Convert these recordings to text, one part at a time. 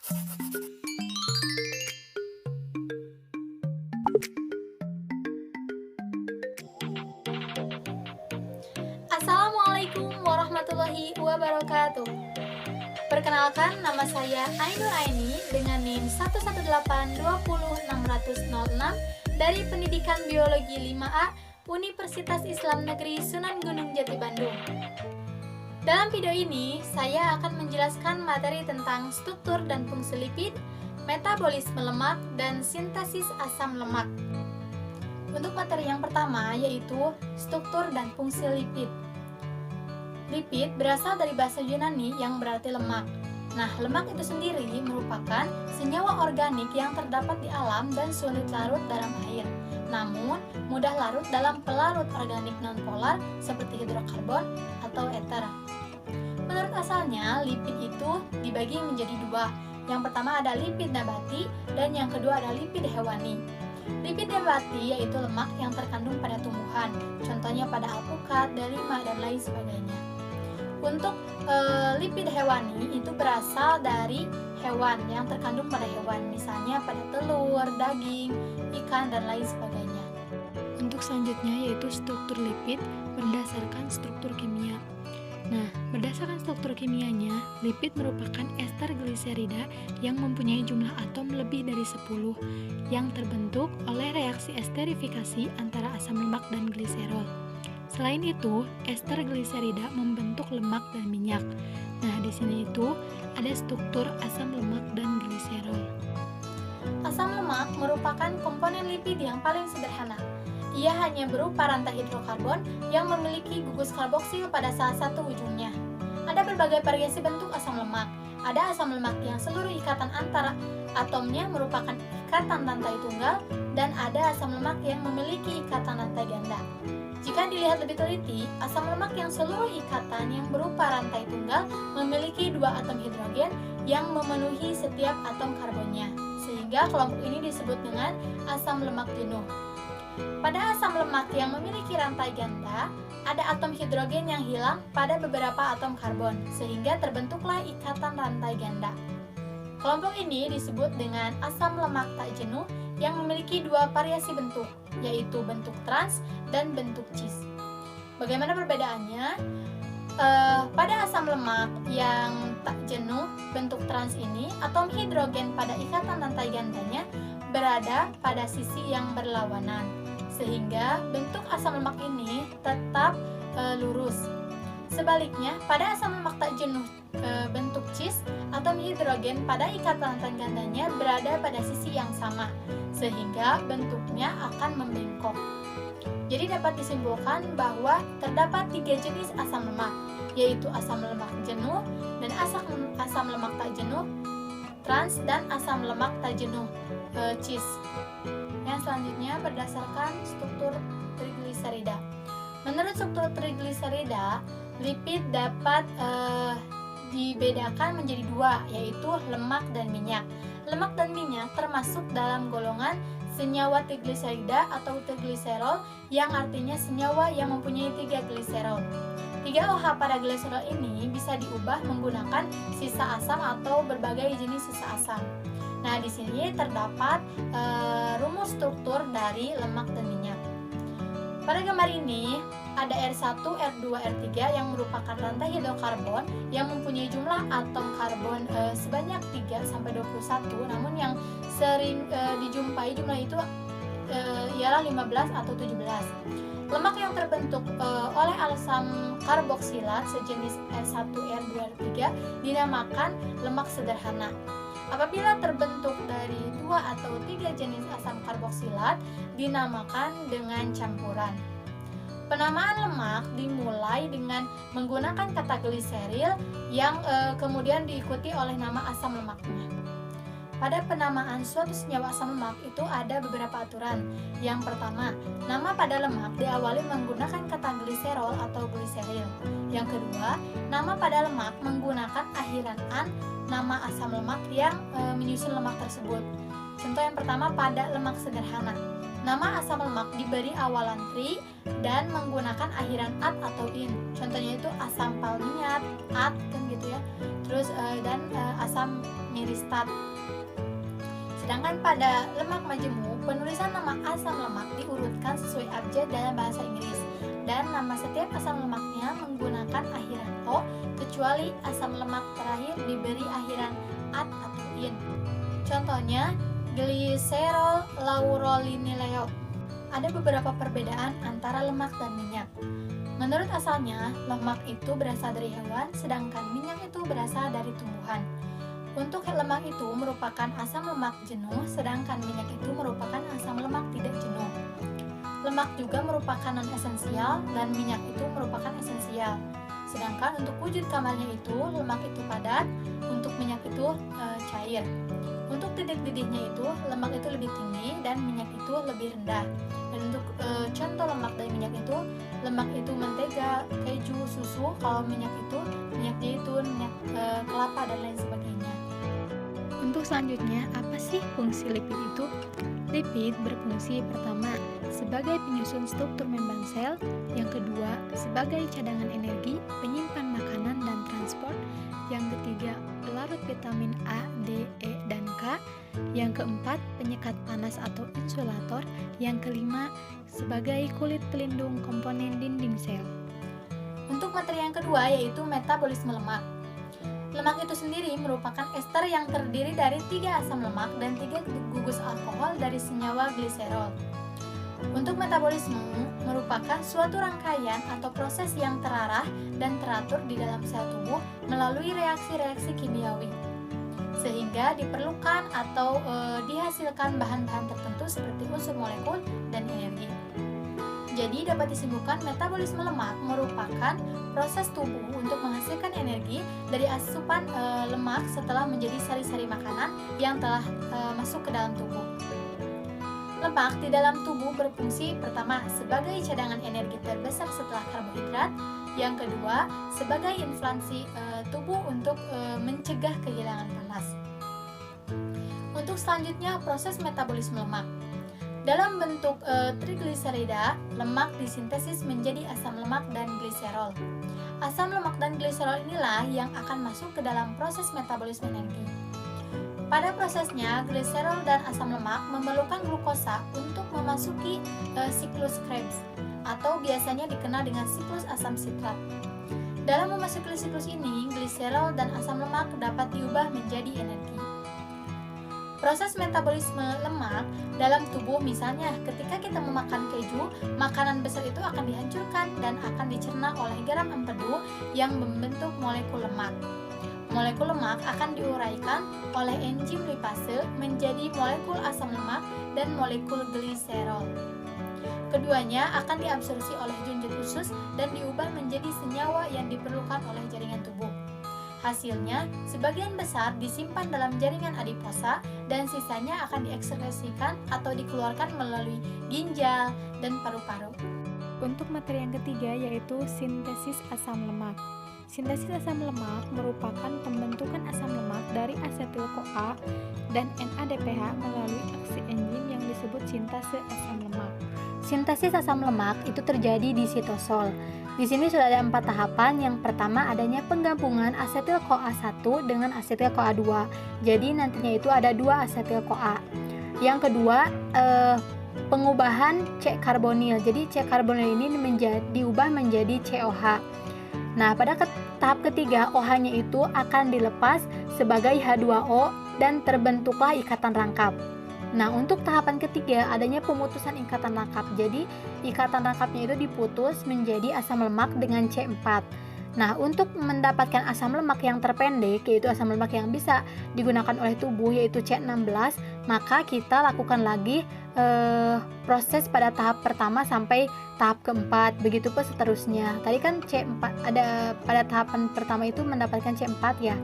Assalamualaikum warahmatullahi wabarakatuh. Perkenalkan, nama saya Ainur Aini dengan NIM 118206006 dari Pendidikan Biologi 5A Universitas Islam Negeri Sunan Gunung Jati Bandung. Dalam video ini, saya akan menjelaskan materi tentang struktur dan fungsi lipid, metabolisme lemak, dan sintesis asam lemak. Untuk materi yang pertama yaitu struktur dan fungsi lipid. Lipid berasal dari bahasa Yunani yang berarti lemak. Nah, lemak itu sendiri merupakan senyawa organik yang terdapat di alam dan sulit larut dalam air. Namun, mudah larut dalam pelarut organik nonpolar seperti hidrokarbon atau ether. Menurut asalnya, lipid itu dibagi menjadi dua. Yang pertama ada lipid nabati dan yang kedua ada lipid hewani. Lipid nabati yaitu lemak yang terkandung pada tumbuhan, contohnya pada alpukat, delima, dan lain sebagainya. Untuk lipid hewani itu berasal dari hewan yang terkandung pada hewan, misalnya pada telur, daging, ikan, dan lain sebagainya. Untuk selanjutnya yaitu struktur lipid berdasarkan struktur kimia. Nah, berdasarkan struktur kimianya, lipid merupakan ester gliserida yang mempunyai jumlah atom lebih dari 10 yang terbentuk oleh reaksi esterifikasi antara asam lemak dan gliserol. Selain itu, ester gliserida membentuk lemak dan minyak. Nah, di sini itu ada struktur asam lemak dan gliserol. Asam lemak merupakan komponen lipid yang paling sederhana. Ia hanya berupa rantai hidrokarbon yang memiliki gugus karboksil pada salah satu ujungnya. Ada berbagai variasi bentuk asam lemak. Ada asam lemak yang seluruh ikatan antara atomnya merupakan ikatan rantai tunggal, dan ada asam lemak yang memiliki ikatan rantai ganda. Jika dilihat lebih teliti, asam lemak yang seluruh ikatan yang berupa rantai tunggal memiliki dua atom hidrogen yang memenuhi setiap atom karbonnya, sehingga kelompok ini disebut dengan asam lemak jenuh. Pada asam lemak yang memiliki rantai ganda, ada atom hidrogen yang hilang pada beberapa atom karbon, sehingga terbentuklah ikatan rantai ganda. Kelompok ini disebut dengan asam lemak tak jenuh yang memiliki dua variasi bentuk, yaitu bentuk trans dan bentuk cis. Bagaimana perbedaannya? Pada asam lemak yang tak jenuh bentuk trans ini, atom hidrogen pada ikatan rantai gandanya berada pada sisi yang berlawanan, sehingga bentuk asam lemak ini tetap lurus. Sebaliknya, pada asam lemak tak jenuh bentuk cis, atom hidrogen pada ikatan rantai gandanya berada pada sisi yang sama, sehingga bentuknya akan membengkok. Jadi dapat disimpulkan bahwa terdapat tiga jenis asam lemak, yaitu asam lemak jenuh dan asam lemak tak jenuh trans dan asam lemak tak jenuh cis. Yang selanjutnya berdasarkan struktur trigliserida. Menurut struktur trigliserida, lipid dapat dibedakan menjadi dua, yaitu lemak dan minyak. Lemak dan minyak termasuk dalam golongan senyawa trigliserida atau trigliserol, yang artinya senyawa yang mempunyai 3 gliserol. 3 OH pada gliserol ini bisa diubah menggunakan sisa asam atau berbagai jenis sisa asam. Nah, di sini terdapat rumus struktur dari lemak dan minyak. Pada gambar ini ada R1, R2, R3 yang merupakan rantai hidrokarbon yang mempunyai jumlah atom karbon sebanyak 3-21, namun yang sering dijumpai jumlah itu ialah 15 atau 17. Lemak yang terbentuk oleh asam karboksilat sejenis R1, R2, R3 dinamakan lemak sederhana. Apabila terbentuk dari 2 atau 3 jenis asam karboksilat, dinamakan dengan campuran. Penamaan lemak dimulai dengan menggunakan kata gliseril yang kemudian diikuti oleh nama asam lemaknya. Pada penamaan suatu senyawa asam lemak itu ada beberapa aturan. Yang pertama, nama pada lemak diawali menggunakan kata gliserol atau gliseril. Yang kedua, nama pada lemak menggunakan akhiran an nama asam lemak yang menyusun lemak tersebut. Contoh yang pertama pada lemak sederhana. Nama asam lemak diberi awalan tri dan menggunakan akhiran at atau in. Contohnya itu asam palmiat, at kan gitu ya. Terus asam miristat. Sedangkan pada lemak majemuk, penulisan nama asam lemak diurutkan sesuai abjad dalam bahasa Inggris, dan nama setiap asam lemaknya menggunakan akhiran O, kecuali asam lemak terakhir diberi akhiran at atau in. Contohnya, gliserol laurolinileo. Ada beberapa perbedaan antara lemak dan minyak. Menurut asalnya, lemak itu berasal dari hewan, sedangkan minyak itu berasal dari tumbuhan. Untuk lemak itu merupakan asam lemak jenuh, sedangkan minyak itu merupakan asam lemak tidak jenuh. Lemak juga merupakan non-esensial dan minyak itu merupakan esensial. Sedangkan untuk wujud kamarnya itu, lemak itu padat, untuk minyak itu cair. Untuk titik didihnya itu, lemak itu lebih tinggi dan minyak itu lebih rendah. Dan untuk contoh lemak dari minyak itu mentega, keju, susu. Kalau minyak zaitun, minyak kelapa dan lain sebagainya. Untuk selanjutnya, apa sih fungsi lipid itu? Lipid berfungsi pertama sebagai penyusun struktur membran sel, yang kedua sebagai cadangan energi, penyimpan makanan dan transport, yang ketiga pelarut vitamin A, D, E, dan K, yang keempat penyekat panas atau insulator, yang kelima sebagai kulit pelindung komponen dinding sel. Untuk materi yang kedua yaitu metabolisme lemak. Lemak itu sendiri merupakan ester yang terdiri dari 3 asam lemak dan 3 gugus alkohol dari senyawa gliserol. Untuk metabolisme merupakan suatu rangkaian atau proses yang terarah dan teratur di dalam sel tubuh melalui reaksi-reaksi kimiawi, sehingga diperlukan atau dihasilkan bahan-bahan tertentu seperti unsur molekul dan energi. Jadi dapat disimpulkan metabolisme lemak merupakan proses tubuh untuk menghasilkan energi dari asupan lemak setelah menjadi sari-sari makanan yang telah masuk ke dalam tubuh. Lemak di dalam tubuh berfungsi pertama sebagai cadangan energi terbesar setelah karbohidrat, yang kedua sebagai inflamasi tubuh untuk mencegah kehilangan panas. Untuk selanjutnya proses metabolisme lemak. Dalam bentuk trigliserida, lemak disintesis menjadi asam lemak dan gliserol. Asam lemak dan gliserol inilah yang akan masuk ke dalam proses metabolisme energi. Pada prosesnya, gliserol dan asam lemak memerlukan glukosa untuk memasuki siklus Krebs, atau biasanya dikenal dengan siklus asam sitrat. Dalam memasuki siklus ini, gliserol dan asam lemak dapat diubah menjadi energi. Proses metabolisme lemak dalam tubuh, misalnya ketika kita memakan keju, makanan besar itu akan dihancurkan dan akan dicerna oleh garam empedu yang membentuk molekul lemak. Molekul lemak akan diuraikan oleh enzim lipase menjadi molekul asam lemak dan molekul gliserol. Keduanya akan diabsorpsi oleh junjut usus dan diubah menjadi senyawa yang diperlukan oleh jaringan tubuh. Hasilnya, sebagian besar disimpan dalam jaringan adiposa dan sisanya akan diekskresikan atau dikeluarkan melalui ginjal dan paru-paru. Untuk materi yang ketiga yaitu sintesis asam lemak. Sintesis asam lemak merupakan pembentukan asam lemak dari asetil-CoA dan NADPH melalui aksi enzim yang disebut sintase asam lemak. Sintesis asam lemak itu terjadi di sitosol. Di sini sudah ada 4 tahapan. Yang pertama adanya penggabungan asetil-CoA1 dengan asetil-CoA2. Jadi nantinya itu ada 2 asetil-CoA. Yang kedua pengubahan C-karbonil. Jadi C-karbonil ini diubah menjadi COH. Nah, pada tahap ketiga OH-nya itu akan dilepas sebagai H2O dan terbentuklah ikatan rangkap. Nah, untuk tahapan ketiga adanya pemutusan ikatan rangkap. Jadi, ikatan rangkapnya itu diputus menjadi asam lemak dengan C4. Nah, untuk mendapatkan asam lemak yang terpendek, yaitu asam lemak yang bisa digunakan oleh tubuh, yaitu C16, maka kita lakukan lagi proses pada tahap pertama sampai tahap keempat, begitu pun seterusnya. Tadi kan C4 ada pada tahapan pertama itu mendapatkan C4 ya.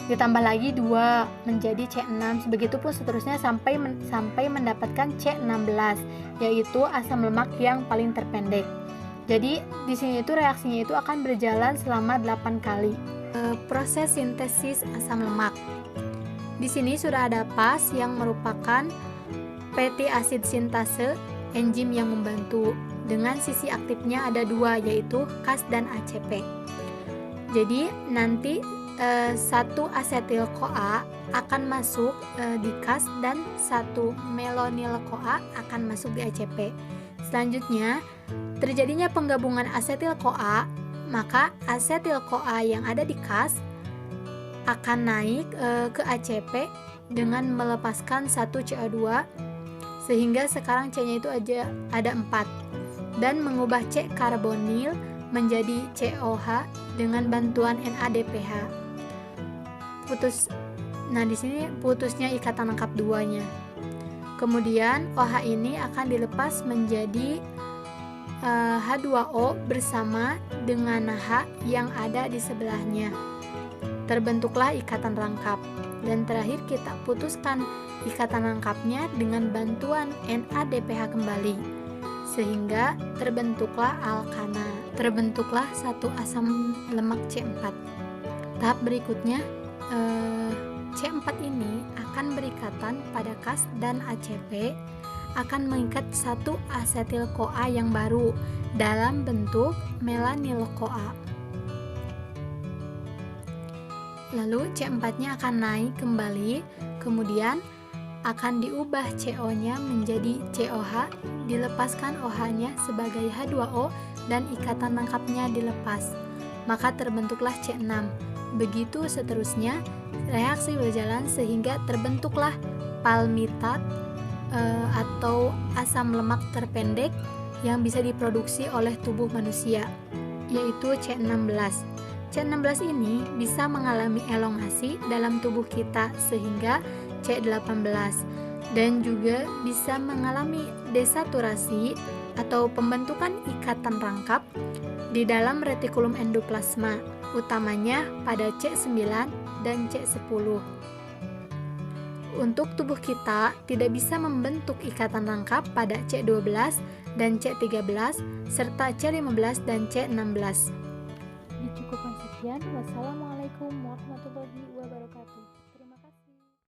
Ditambah lagi 2 menjadi C6, begitu pun seterusnya sampai mendapatkan C16, yaitu asam lemak yang paling terpendek. Jadi di sini itu reaksinya itu akan berjalan selama 8 kali. Proses sintesis asam lemak. Di sini sudah ada PAS yang merupakan fatty acid sintase, enzim yang membantu. Dengan sisi aktifnya ada 2, yaitu Cas dan ACP. Jadi nanti 1 asetil-CoA akan masuk di Cas dan 1 melonyl-CoA akan masuk di ACP. Selanjutnya, terjadinya penggabungan asetil-CoA, maka asetil-CoA yang ada di Cas akan naik ke ACP dengan melepaskan 1 CO2, sehingga sekarang C-nya itu ada 4, dan mengubah C karbonil menjadi COH dengan bantuan NADPH. Nah, di sini putusnya ikatan lengkap 2-nya. Kemudian OH ini akan dilepas menjadi H2O bersama dengan H yang ada di sebelahnya. Terbentuklah ikatan rangkap. Dan terakhir kita putuskan ikatan rangkapnya dengan bantuan NADPH kembali, sehingga terbentuklah alkana. Terbentuklah satu asam lemak C4. Tahap berikutnya, C4 ini akan berikatan pada Cas dan ACP, akan mengikat 1 asetil-CoA yang baru dalam bentuk melanyl-CoA. Lalu C4-nya akan naik kembali, kemudian akan diubah CO-nya menjadi COH, dilepaskan OH-nya sebagai H2O dan ikatan lengkapnya dilepas. Maka terbentuklah C6. Begitu seterusnya, reaksi berjalan sehingga terbentuklah palmitat atau asam lemak terpendek yang bisa diproduksi oleh tubuh manusia, yaitu C16. C16 ini bisa mengalami elongasi dalam tubuh kita sehingga C18, dan juga bisa mengalami desaturasi atau pembentukan ikatan rangkap di dalam retikulum endoplasma, utamanya pada C9 dan C10. Untuk tubuh kita tidak bisa membentuk ikatan rangkap pada C12 dan C13 serta C15 dan C16. Dicukupkan sekian. Wassalamualaikum warahmatullahi wabarakatuh.